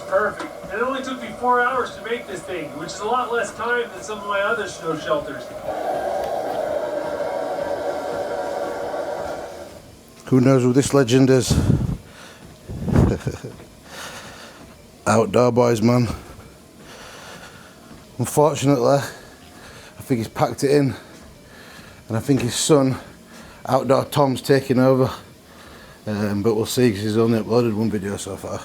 Perfect. And it only took me 4 hours to make this thing, which is a lot less time than some of my other snow shelters. Who knows who this legend is? Outdoor boys, man. Unfortunately, I think he's packed it in, and I think his son, Outdoor Tom's, taking over. But we'll see, because he's only uploaded one video so far,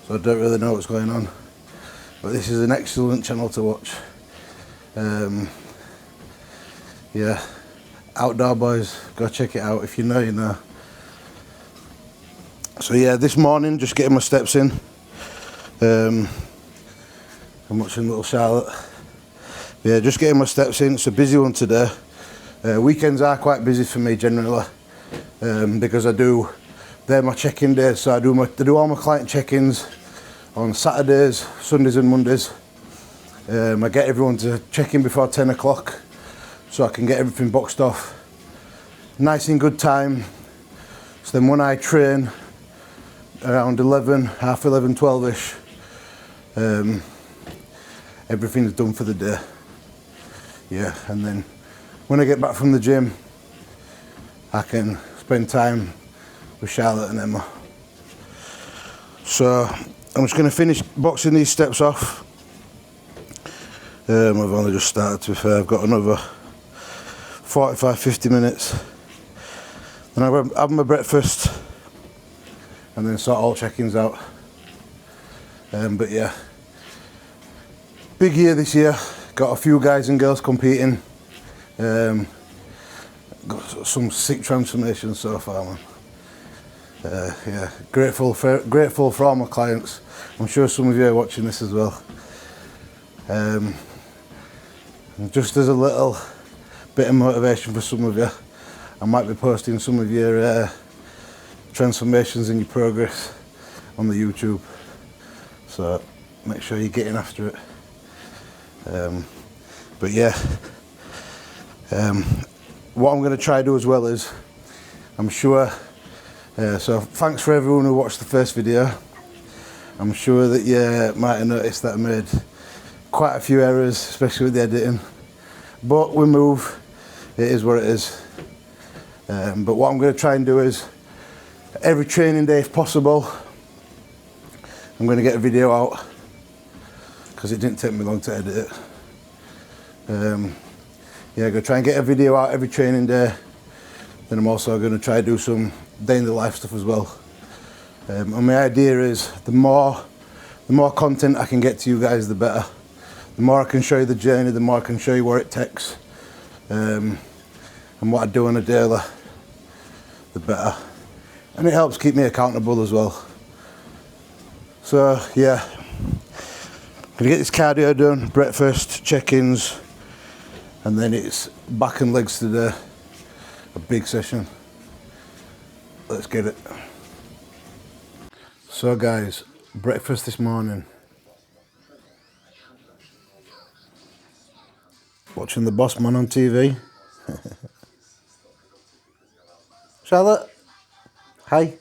so I don't really know what's going on. But this is an excellent channel to watch. Yeah, Outdoor Boys, go check it out. If you know, you know. So yeah, this morning, just getting my steps in. I'm watching little Charlotte. Yeah, just getting my steps in. It's a busy one today. Weekends are quite busy for me generally, because they're my check-in days. So I do all my client check-ins on Saturdays, Sundays and Mondays. I get everyone to check in before 10 o'clock so I can get everything boxed off nice in good time. So then when I train around 11, half 11, 12ish, everything's done for the day. Yeah, and then when I get back from the gym, I can spend time with Charlotte and Emma. So I'm just going to finish boxing these steps off. I've only just started, to be fair. I've got another 45-50 minutes. Then I'll have my breakfast and then sort all check-ins out. But yeah, big year this year. Got a few guys and girls competing. Got some sick transformations so far, man. Yeah, grateful for all my clients. I'm sure some of you are watching this as well. And just as a little bit of motivation for some of you, I might be posting some of your transformations and your progress on the YouTube. So make sure you're getting after it. But yeah, what I'm going to try to do as well is, I'm sure, so thanks for everyone who watched the first video. I'm sure that you might have noticed that I made quite a few errors, especially with the editing, but we move, it is what it is. But what I'm going to try and do is, every training day if possible, I'm going to get a video out, because it didn't take me long to edit it. Yeah, I'm going to try and get a video out every training day. Then I'm also going to try to do some day in the life stuff as well. And my idea is, the more content I can get to you guys, the better. The more I can show you the journey, the more I can show you where it takes, and what I do on a daily, the better. And it helps keep me accountable as well. So yeah, gonna get this cardio done, breakfast, check-ins, and then it's back and legs today. A big session. Let's get it. So guys, breakfast this morning. Watching the boss man on TV. Charlotte, hi.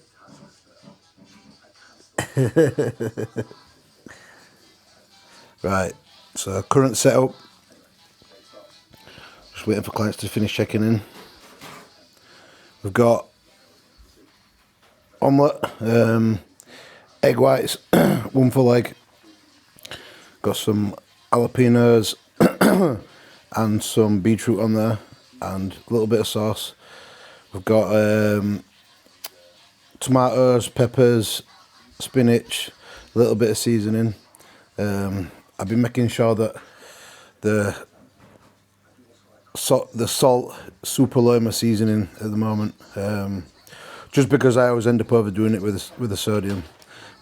Right, so current setup. Just waiting for clients to finish checking in. We've got omelette, egg whites, one full egg. Got some jalapenos and some beetroot on there, and a little bit of sauce. We've got tomatoes, peppers, spinach, a little bit of seasoning. I've been making sure that the salt super low in my seasoning at the moment, just because I always end up overdoing it with the sodium.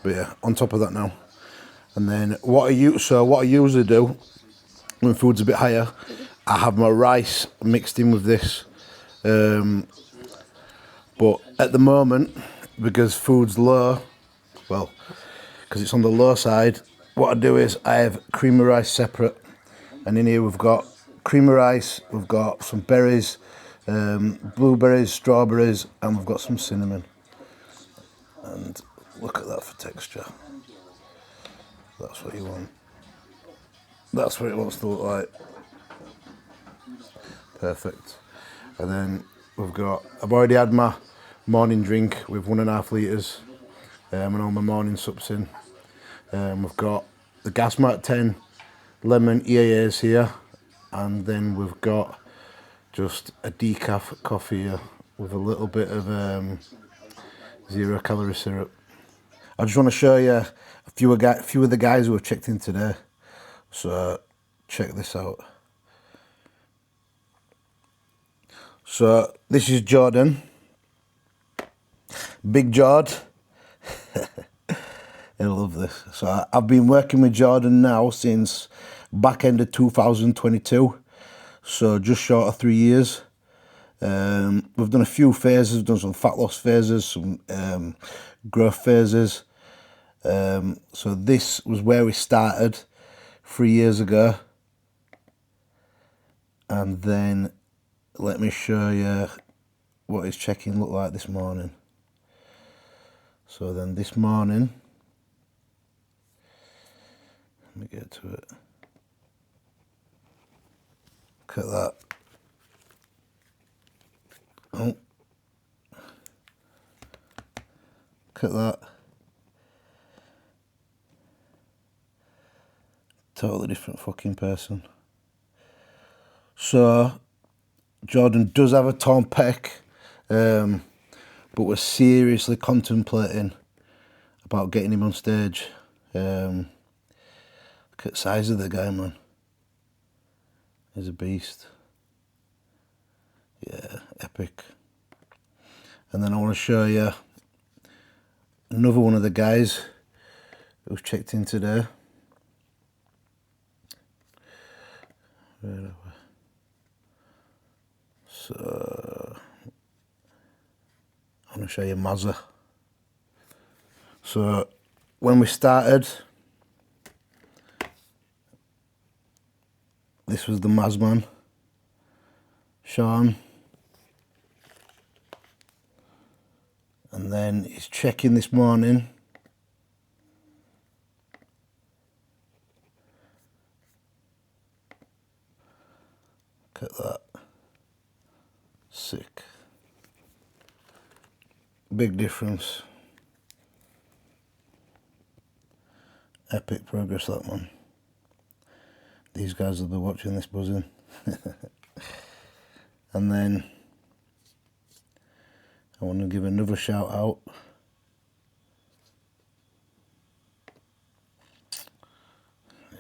But yeah, on top of that now. And then what I usually do when food's a bit higher, I have my rice mixed in with this. But at the moment, because food's low, well, because it's on the low side, what I do is I have cream of rice separate, and in here we've got cream of rice, we've got some berries, blueberries, strawberries, and we've got some cinnamon. And look at that for texture. That's what you want. That's what it wants to look like. Perfect. And then we've got, I've already had my morning drink with 1.5 litres and all my morning sups in. We've got the Gasmat 10 lemon EAAs here, and then we've got just a decaf coffee here with a little bit of 0 calorie syrup. I just want to show you a few of the guys who have checked in today. So check this out. So this is Jordan, Big Jord. He'll love this. So I've been working with Jordan now since back end of 2022, so just short of 3 years. We've done a few phases, we've done some fat loss phases, some growth phases. So this was where we started 3 years ago, and then let me show you what his check-in looked like this morning. So then this morning, let me get to it. Look at that. Oh. Look at that. Totally different fucking person. So Jordan does have a torn pec, but we're seriously contemplating about getting him on stage. Look at the size of the guy, man. He's a beast. Yeah, epic. And then I want to show you another one of the guys who's checked in today. So I want to show you Mazza. So when we started, this was the Mazman, Sean, and then he's checking this morning. Look at that. Sick. Big difference. Epic progress, that one. These guys will be watching this buzzing. And then I want to give another shout out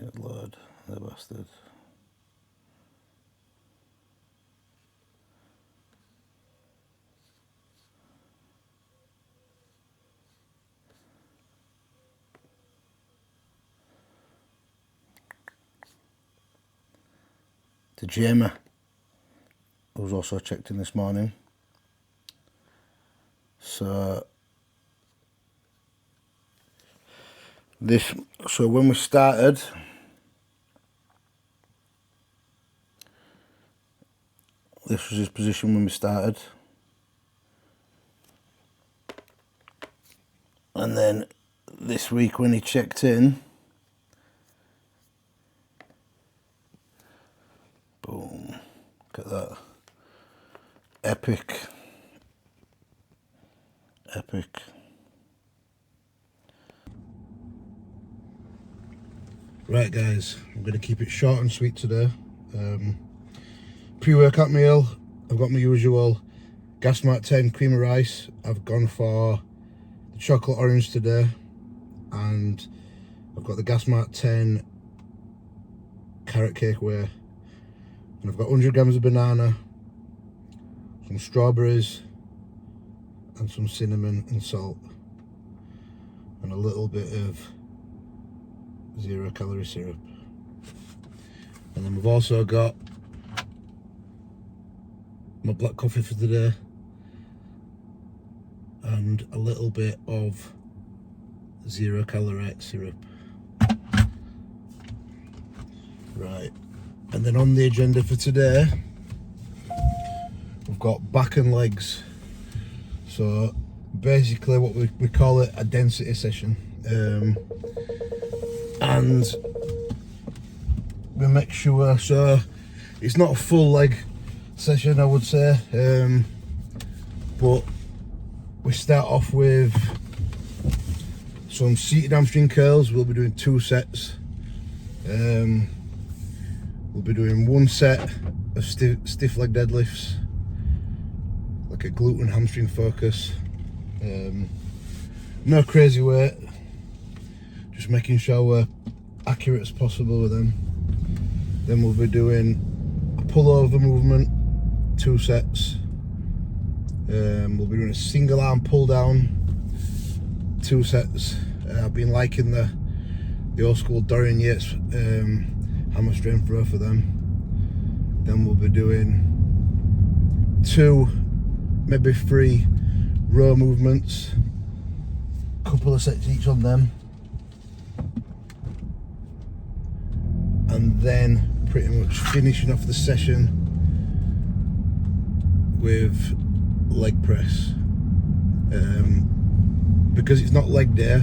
good lord, the bastard. To Jamie, who was also checked in this morning. So when we started, this was his position when we started, and then this week when he checked in, boom, look at that. Epic. Epic. Right guys, I'm going to keep it short and sweet today. Pre-workout meal, I've got my usual Gasmat 10 cream of rice. I've gone for the chocolate orange today, and I've got the Gasmat 10 carrot cake whey. And I've got 100 grams of banana, some strawberries, and some cinnamon and salt, and a little bit of 0 calorie syrup. And then we've also got my black coffee for today, and a little bit of 0 calorie syrup. Right, and then on the agenda for today, we've got back and legs. So basically what we call it a density session. and we make sure, so it's not a full leg session, I would say, but we start off with some seated hamstring curls. We'll be doing 2 sets. We'll be doing 1 set of stiff leg deadlifts, like a glute and hamstring focus. No crazy weight, just making sure we're accurate as possible with them. Then we'll be doing a pullover movement, 2 sets. We'll be doing a single arm pull down, 2 sets. I've been liking the old school Dorian Yates hammer strength row for them. Then we'll be doing 2, maybe 3 row movements, couple of sets each on them, and then pretty much finishing off the session with leg press. Because it's not leg day,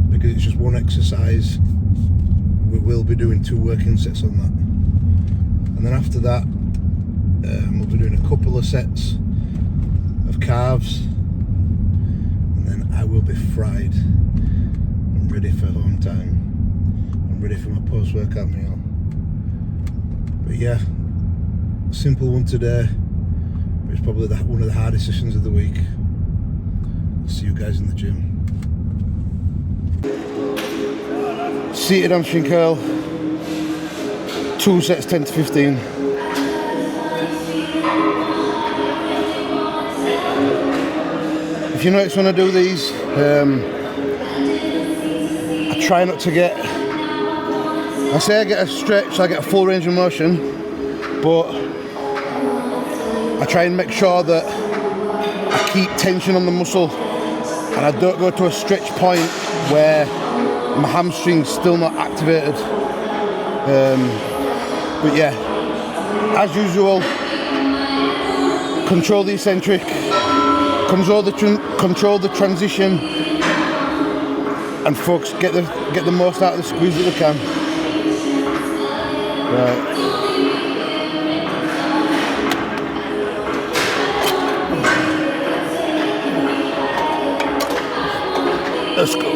because it's just 1 exercise, we will be doing 2 working sets on that. And then after that, we'll be doing a couple of sets of calves, and then I will be fried. I'm ready for home time. I'm ready for my post-workout meal. But yeah, simple one today, but it's probably one of the hardest sessions of the week. I'll see you guys in the gym. Seated hamstring curl, 2 sets, 10 to 15. If you notice when I do these, I try not to get, I say I get a stretch, I get a full range of motion, but I try and make sure that I keep tension on the muscle and I don't go to a stretch point where my hamstring's still not activated. But yeah, as usual, control the eccentric, control the transition, and focus, get the most out of the squeeze that we can. Right. Let's go.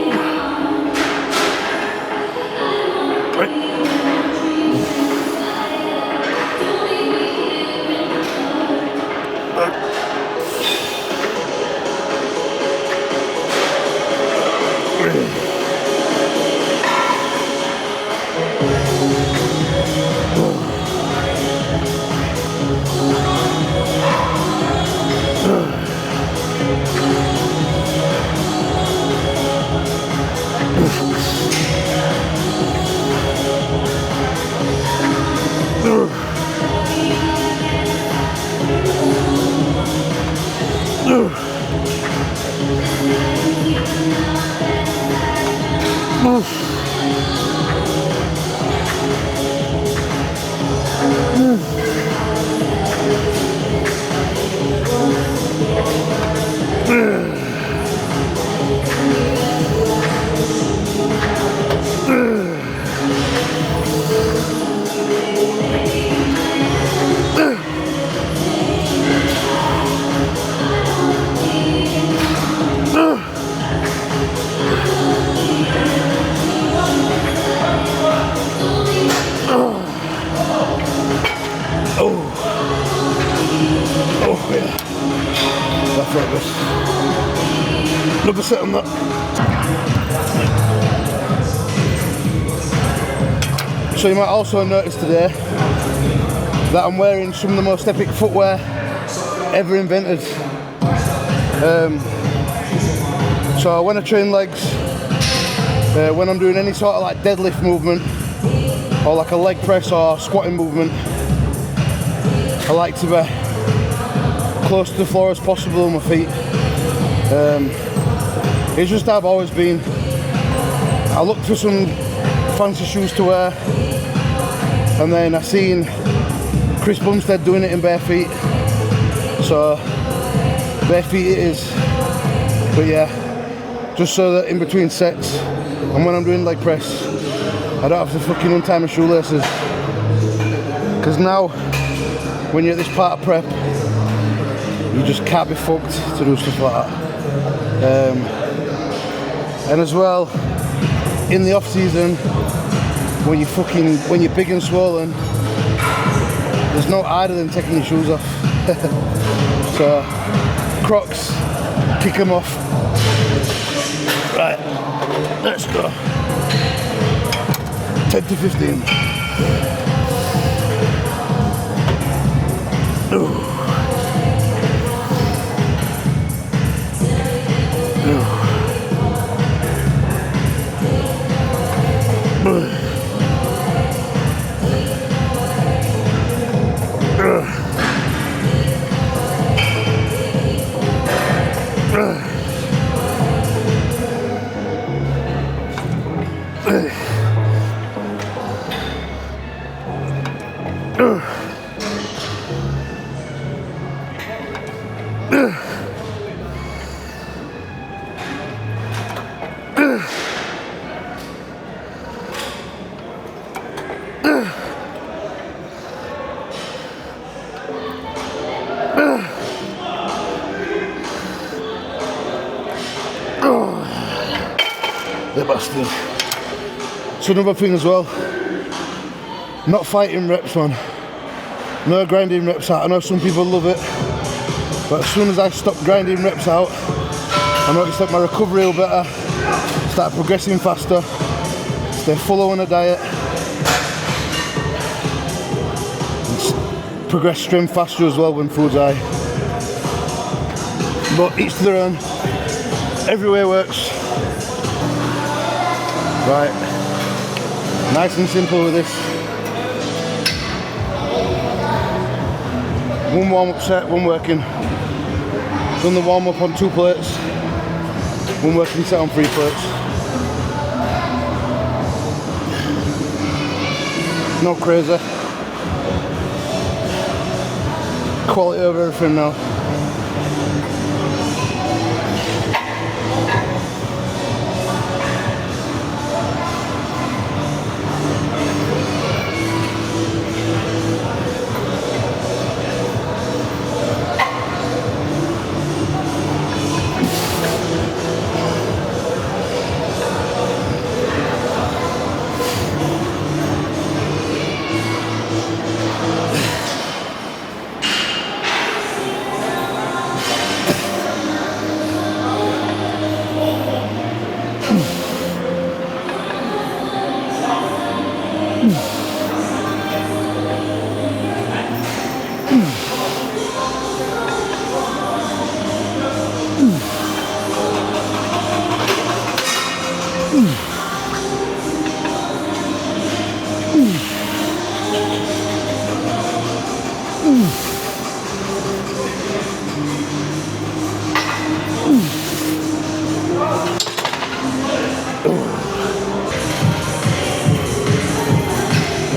Another set on that. So you might also notice today that I'm wearing some of the most epic footwear ever invented. So when I train legs, when I'm doing any sort of like deadlift movement or like a leg press or squatting movement, I like to be close to the floor as possible on my feet. It's just I've always been. I looked for some fancy shoes to wear, and then I seen Chris Bumstead doing it in bare feet, so bare feet it is. But yeah, just so that in between sets and when I'm doing leg press, I don't have to fucking untie my shoelaces. Because now, when you're at this part of prep, you just can't be fucked to do stuff like that. And as well, in the off season, when you're big and swollen, there's no harder than taking your shoes off. So, Crocs, kick them off. Right, let's go. 10 to 15. Ooh. The bastard. So another thing as well, not fighting reps, man. No grinding reps out. I know some people love it, but as soon as I stopped grinding reps out, I noticed that my recovery will better, start progressing faster, stay fuller on a diet, and progress strength faster as well when food's high. But each to their own. Every way works. Right, nice and simple with this. One warm-up set, one working. Done the warm-up on 2 plates. One working set on 3 plates. No crazy. Quality over everything now.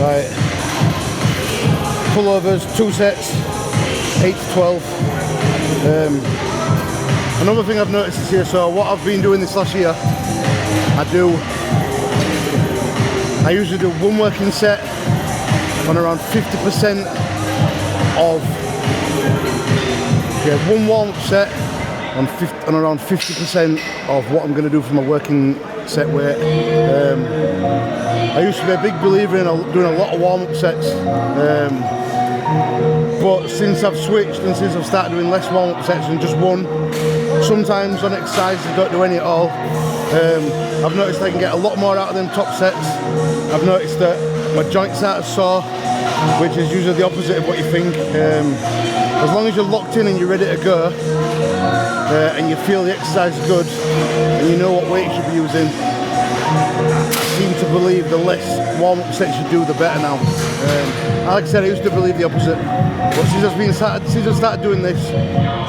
Right, pullovers, 2 sets, 8 to 12. Another thing I've noticed this year, so what I've been doing this last year, I usually do 1 working set on around 50% of, 1 warm-up set on around 50% of what I'm going to do for my working set weight. I used to be a big believer in doing a lot of warm-up sets, but since I've switched and since I've started doing less warm-up sets and just 1, sometimes on exercises I don't do any at all, I've noticed I can get a lot more out of them top sets. I've noticed that my joints aren't as sore, which is usually the opposite of what you think. As long as you're locked in and you're ready to go, and you feel the exercise is good, and you know what weight you should be using, I seem to believe the less warm-up sets you do, the better now. Like I said, I used to believe the opposite, but since I started doing this,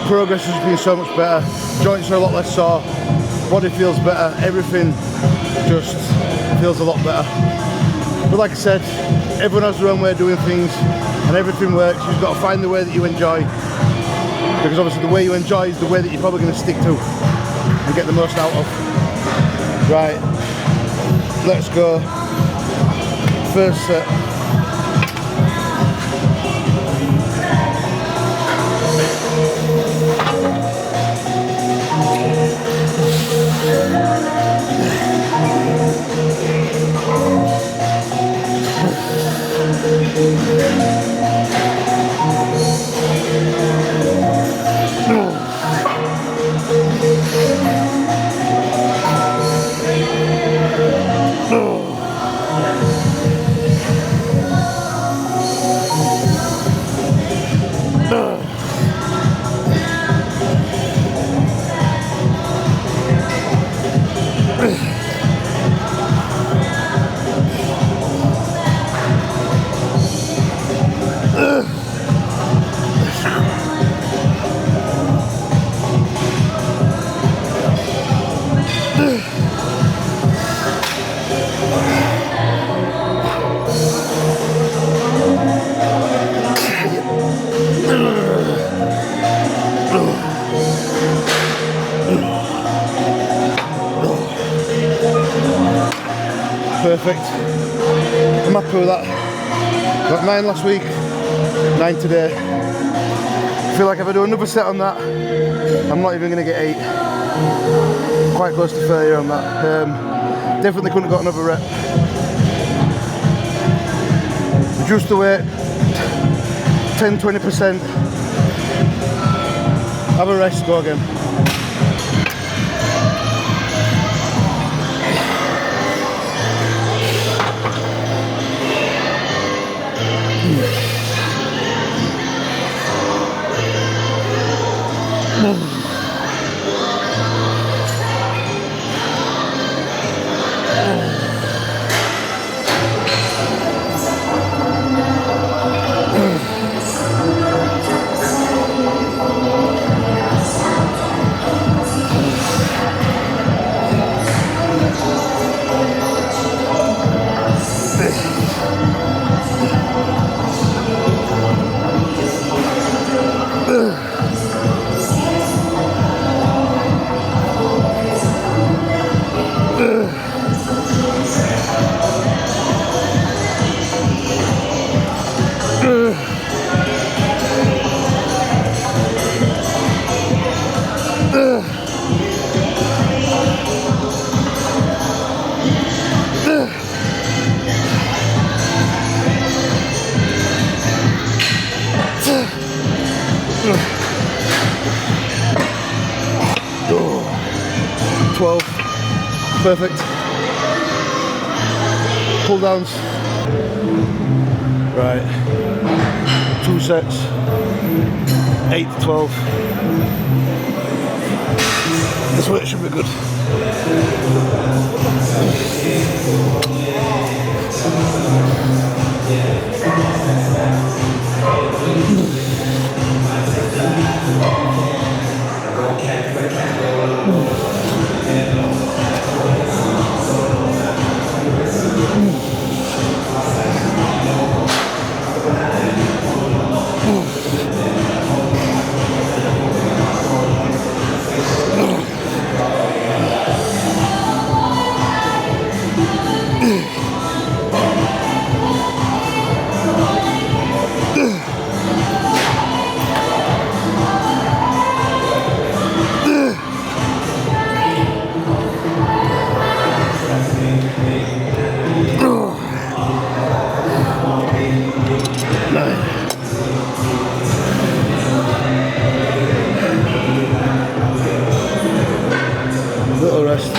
progress has been so much better. Joints are a lot less sore, body feels better, everything just feels a lot better. But like I said, everyone has their own way of doing things, and everything works. You've got to find the way that you enjoy, because obviously the way you enjoy is the way that you're probably going to stick to and get the most out of. Right, Let's go. First set. Perfect. I'm happy with that. Got 9 last week, 9 today. I feel like if I do another set on that, I'm not even going to get 8. Quite close to failure on that. Definitely couldn't have got another rep. Reduce the weight 10-20%. Have a rest, go again. Perfect. Pull downs. Right. 2 sets. 8 to 12. This weight should be good. Little rest.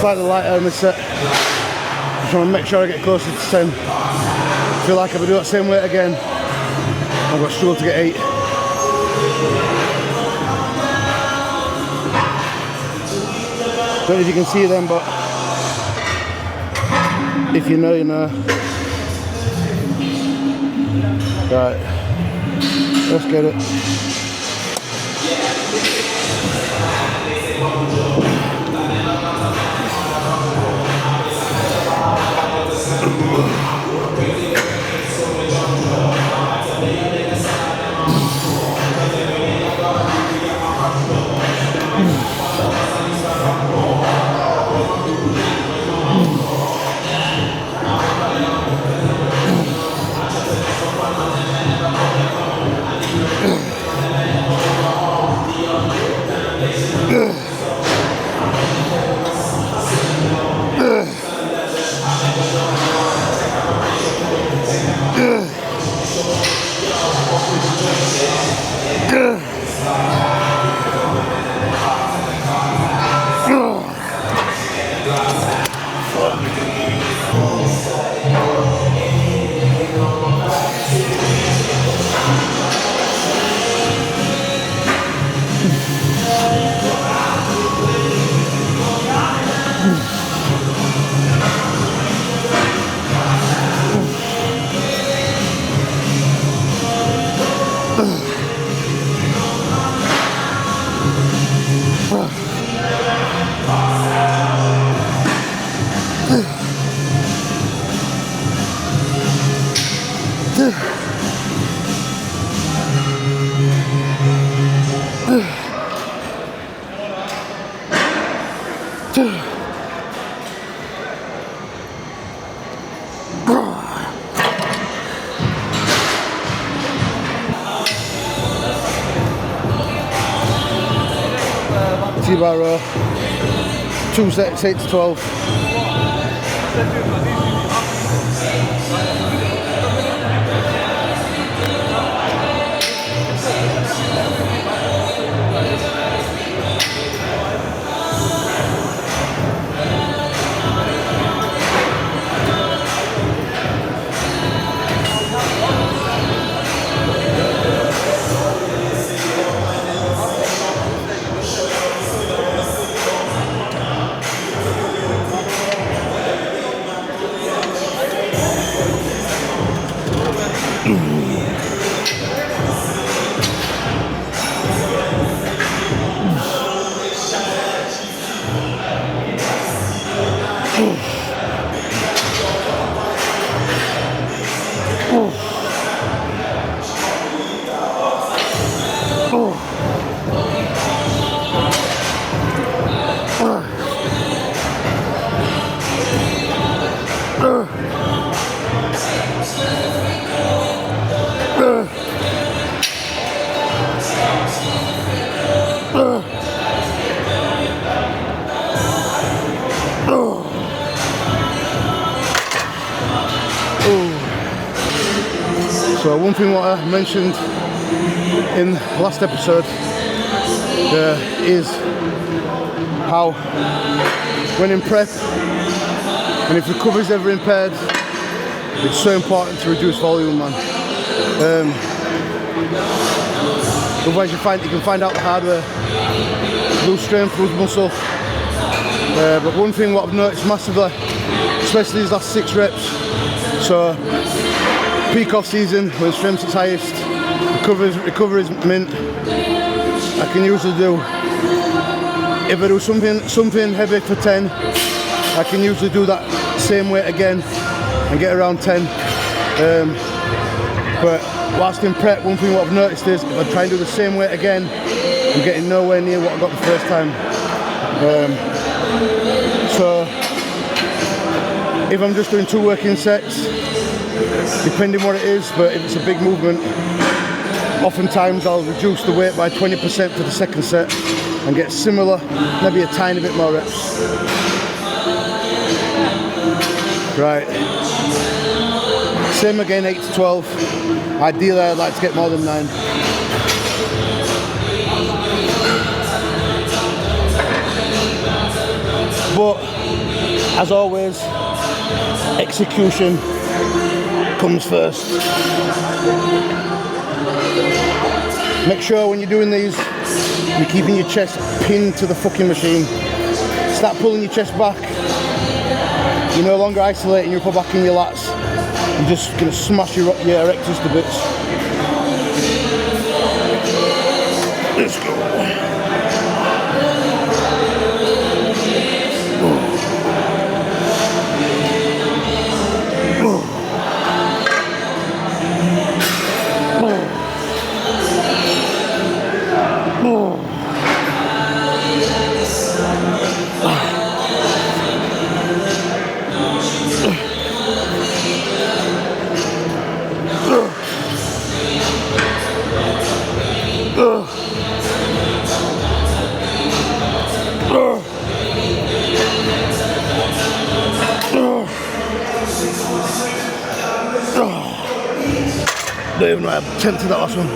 slightly lighter on this set. Just want to make sure I get closer to 10. I feel like if I do that same weight again, I'm going to struggle to get 8. Don't know if you can see them, but if you know, you know. Right, let's get it. T-bar row, 2 sets, 8 to 12. So one thing what I mentioned in last episode is how when in prep and if recovery is ever impaired, it's so important to reduce volume, man. Otherwise you can find out the hard way, lose strength, lose muscle. But one thing what I've noticed massively, especially these last 6 reps, so peak off season when strength's its highest, recovery is mint. I can usually do, if I do something heavy for 10, I can usually do that same weight again and get around 10. But whilst in prep, one thing what I've noticed is if I try and do the same weight again, I'm getting nowhere near what I got the first time. So if I'm just doing 2 working sets, depending what it is, but if it's a big movement, oftentimes I'll reduce the weight by 20% for the second set and get similar, maybe a tiny bit more reps. Right. Same again, 8 to 12. Ideally I'd like to get more than 9. But As always, execution comes first. Make sure when you're doing these, you're keeping your chest pinned to the fucking machine. Start pulling your chest back. You're no longer isolating your upper back and your lats. You're just going to smash your erectors to bits. Let's go. Don't even know I attempted that last one.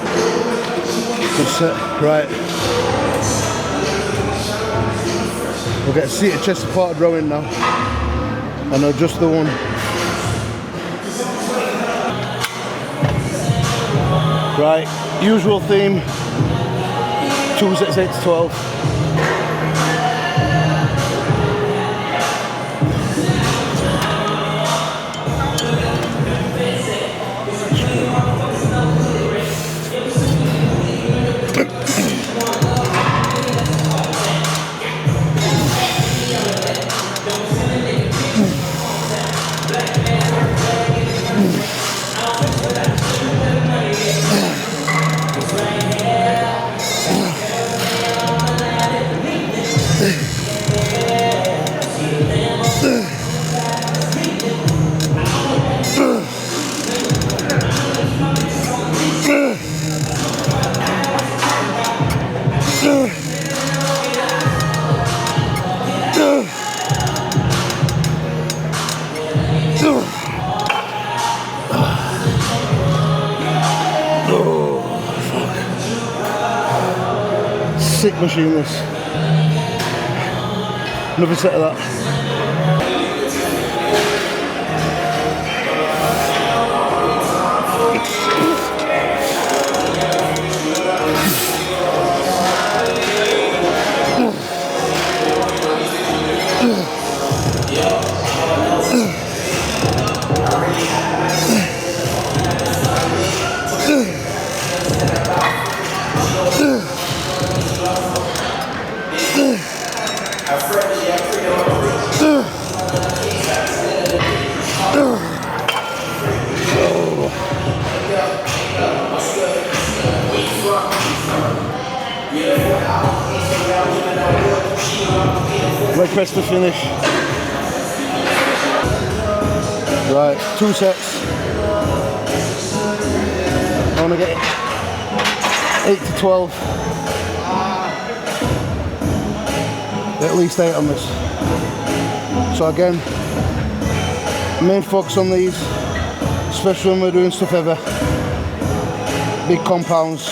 Good set, right. We'll get a seated chest supported rowing now. And adjust the one. Right, usual theme. 2 sets 8 to 12. Sick machine this. Another set of that. Leg press to finish. Right, 2 sets. I want to get 8 to 12. At least 8 on this. So again, main focus on these, especially when we're doing stuff heavy. Big compounds.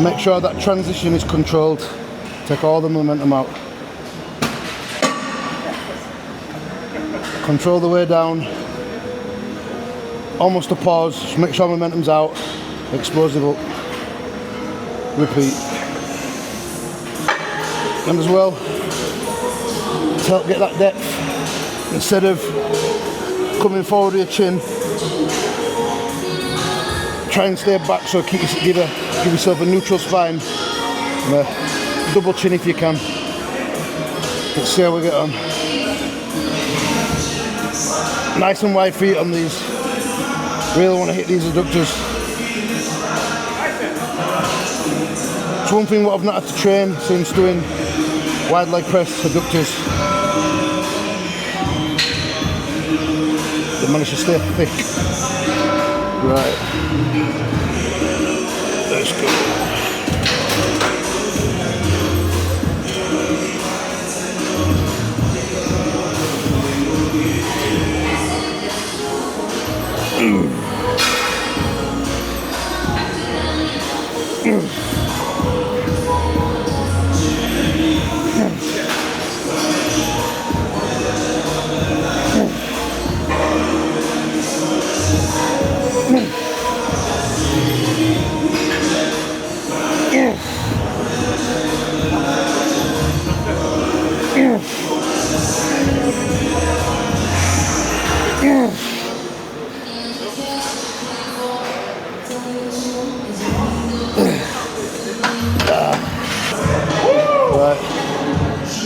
Make sure that transition is controlled. Take all the momentum out. Control the way down. Almost a pause. Just make sure momentum's out. Explosive up. Repeat. And as well, to help get that depth, instead of coming forward with your chin, try and stay back, so give yourself a neutral spine. Double chin if you can. Let's see how we get on. Nice and wide feet on these. Really want to hit these adductors. It's one thing what I've not had to train since doing wide leg press adductors. They managed to stay thick. Right. Let's go.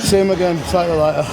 Same again, slightly lighter.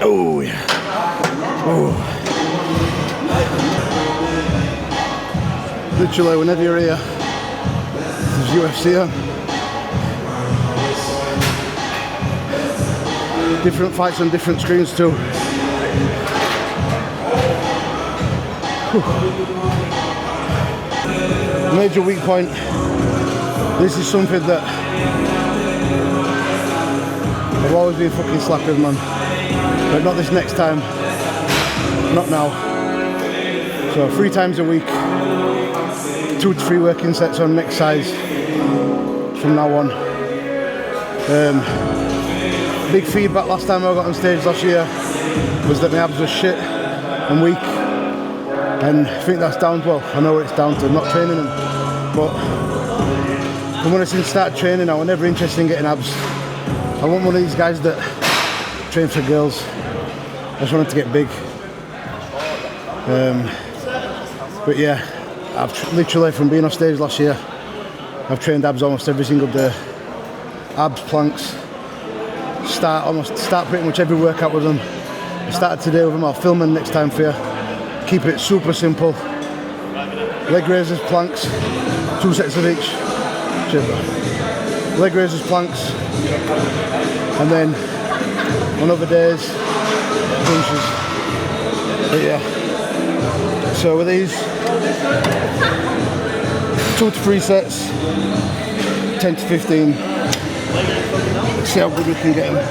Oh yeah. Oh. Literally, whenever you're here, there's UFC on. Different fights on different screens too. Major weak point. This is something that I've always been fucking slack with, man. But not this next time. Not now. So 3 times a week, 2 to 3 working sets on next size from now on. Big feedback last time I got on stage last year was that my abs were shit and weak, and I think that's down to, well, I know what it's down to, not training them, but from when I started training I was never interested in getting abs. I want one of these guys that train for girls. I just wanted to get big. But yeah, I've literally, from being off stage last year, I've trained abs almost every single day. Abs, planks, start pretty much every workout with them. I started today with them, I'll film them next time for you. Keep it super simple. Leg raises, planks, 2 sets of each. Leg raises, planks, and then on other days, punches. But yeah, so with these, 2 to 3 sets, 10 to 15. Let's see how good we can get them.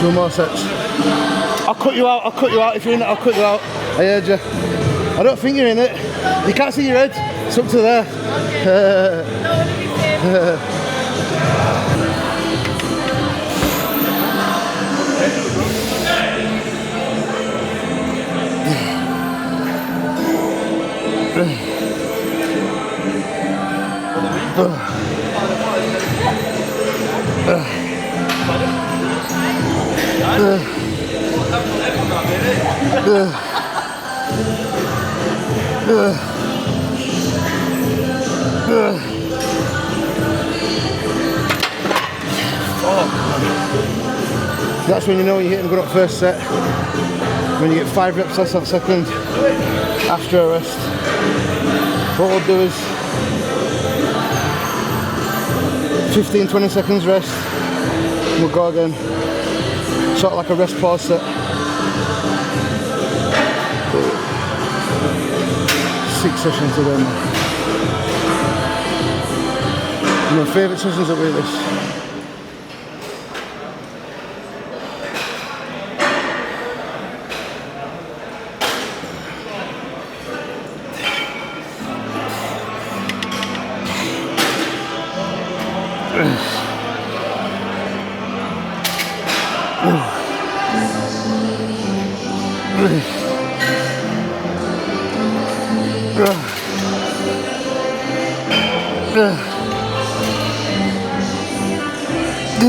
Two more sets. I'll cut you out if you're in it, I'll cut you out. I heard you. I don't think you're in it. You can't see your head, it's up to there. That's when you know you're hitting a good up first set. When you get 5 reps less that second after a rest. What we'll do is 15-20 seconds rest. We'll go again. Sort of like a rest pause set. 6 sessions again. My favourite sessions that we do this. Shit,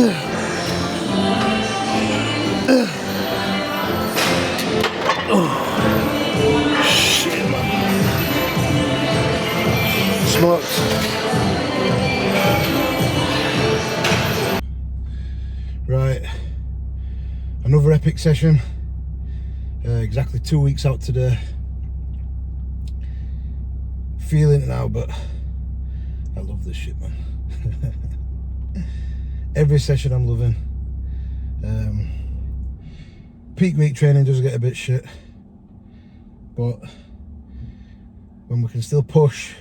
man. Smoked. Right, another epic session. Exactly 2 weeks out today. Feeling it now, but I love this shit, man. Every session I'm loving. Peak week training does get a bit shit, but when we can still push,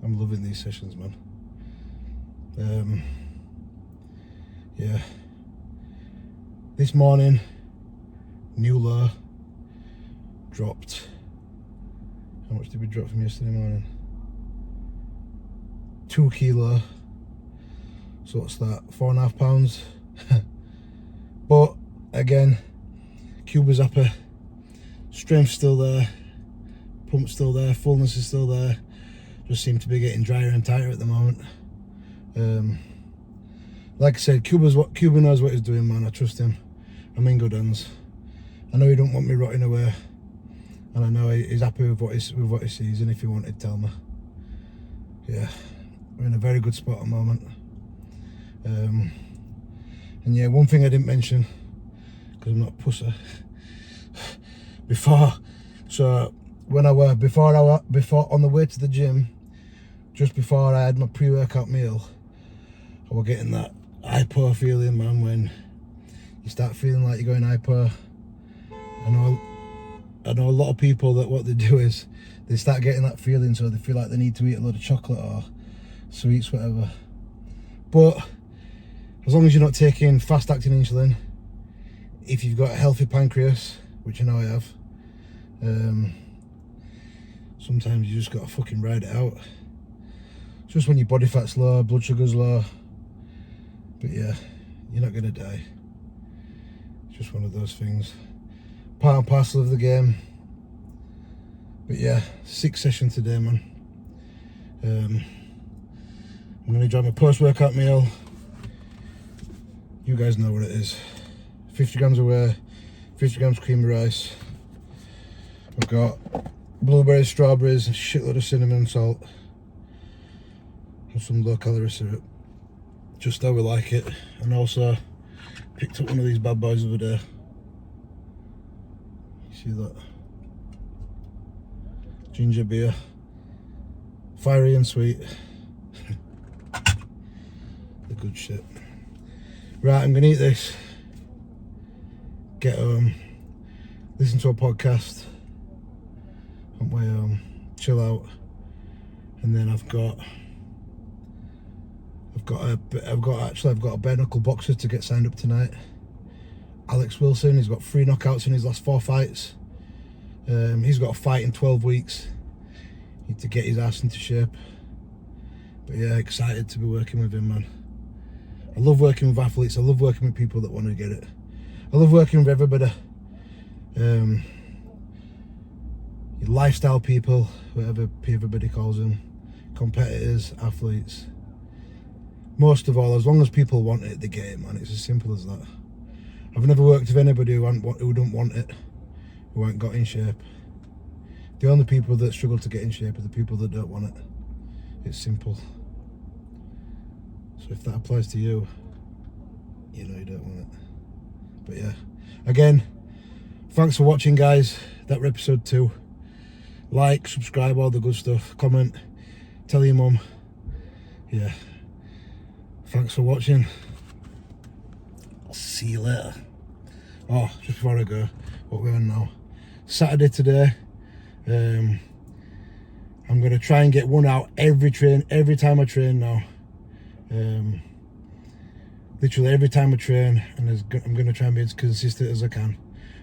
I'm loving these sessions, man. Yeah. This morning, new low, dropped. How much did we drop from yesterday morning? 2 kilo. So what's that? 4.5 pounds. But again, Cuba's happy. Strength's still there. Pump's still there. Fullness is still there. Just seem to be getting drier and tighter at the moment. Like I said, Cuba knows what he's doing, man. I trust him. I'm in good hands. I know he don't want me rotting away, and I know he's happy with what he sees. And if he wanted, tell me. Yeah, we're in a very good spot at the moment. And yeah, one thing I didn't mention, because I'm not a pusser. Before on the way to the gym, just before I had my pre-workout meal, I was getting that HYPO feeling, man, when you start feeling like you're going HYPO. I know a lot of people that what they do is they start getting that feeling, so they feel like they need to eat a load of chocolate or sweets, whatever. But as long as you're not taking fast-acting insulin, if you've got a healthy pancreas, which I know I have, sometimes you just got to fucking ride it out. Just when your body fat's low, blood sugar's low. But yeah, you're not gonna die. It's just one of those things. Part and parcel of the game. But yeah, 6th session today, man. I'm gonna enjoy my post-workout meal. You guys know what it is. 50 grams of whey, 50 grams cream of rice. I've got blueberries, strawberries, a shitload of cinnamon, salt, and some low-calorie syrup. Just how we like it. And also picked up one of these bad boys over there. You see that? Ginger beer. Fiery and sweet. The good shit. Right, I'm gonna eat this. Get home. Listen to a podcast. On my way home. Chill out. And then I've got a bare knuckle boxer to get signed up tonight. Alex Wilson, he's got 3 knockouts in his last 4 fights. He's got a fight in 12 weeks. Need to get his ass into shape. But yeah, excited to be working with him, man. I love working with athletes. I love working with people that want to get it. I love working with everybody. Your lifestyle people, whatever everybody calls them. Competitors, athletes. Most of all, as long as people want it, they get it, man. It's as simple as that. I've never worked with anybody who don't want it, who ain't got in shape. The only people that struggle to get in shape are the people that don't want it. It's simple. So if that applies to you, you know you don't want it. But yeah, again, thanks for watching, guys. That was episode 2. Like, subscribe, all the good stuff. Comment, tell your mum. Yeah. Thanks for watching. I'll see you later. Oh, just before I go, what we're on now. Saturday today. I'm going to try and get one out every time I train now. Literally every time I train, and I'm going to try and be as consistent as I can.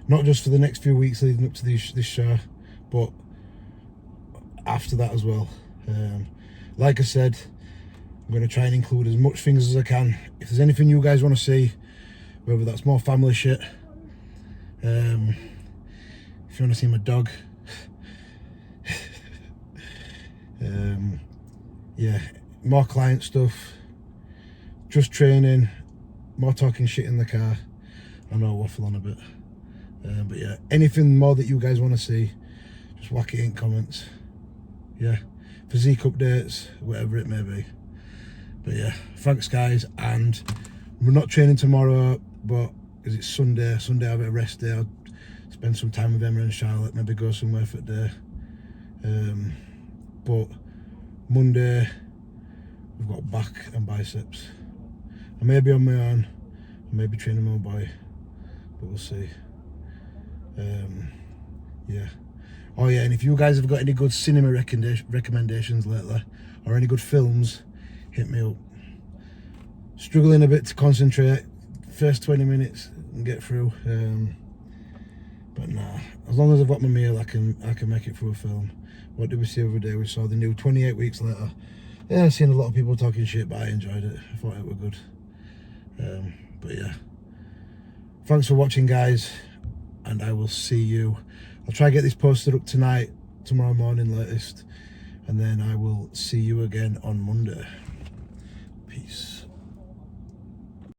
Not just for the next few weeks leading up to this show, but after that as well. Like I said, I'm going to try and include as much things as I can. If there's anything you guys want to see, whether that's more family shit, if you want to see my dog, yeah, more client stuff, just training, more talking shit in the car. I know I waffle on a bit. But yeah, anything more that you guys want to see, just whack it in comments. Yeah, physique updates, whatever it may be. But yeah, thanks guys, and we're not training tomorrow, but because it's Sunday I have a bit of rest day. I'll spend some time with Emma and Charlotte, maybe go somewhere for the day. But Monday we've got back and biceps. I may be on my own, I may be training my boy, but we'll see. Yeah. Oh yeah, and if you guys have got any good cinema recommendations lately, or any good films, hit me up. Struggling a bit to concentrate first 20 minutes and get through, but nah, as long as I've got my meal, I can make it through a film. What did we see the other day? We saw the new 28 Weeks Later. Yeah, I've seen a lot of people talking shit, but I enjoyed it. I thought it was good. But yeah, thanks for watching guys, and I will see you. I'll try to get this posted up tonight, tomorrow morning latest, and then I will see you again on Monday. Peace.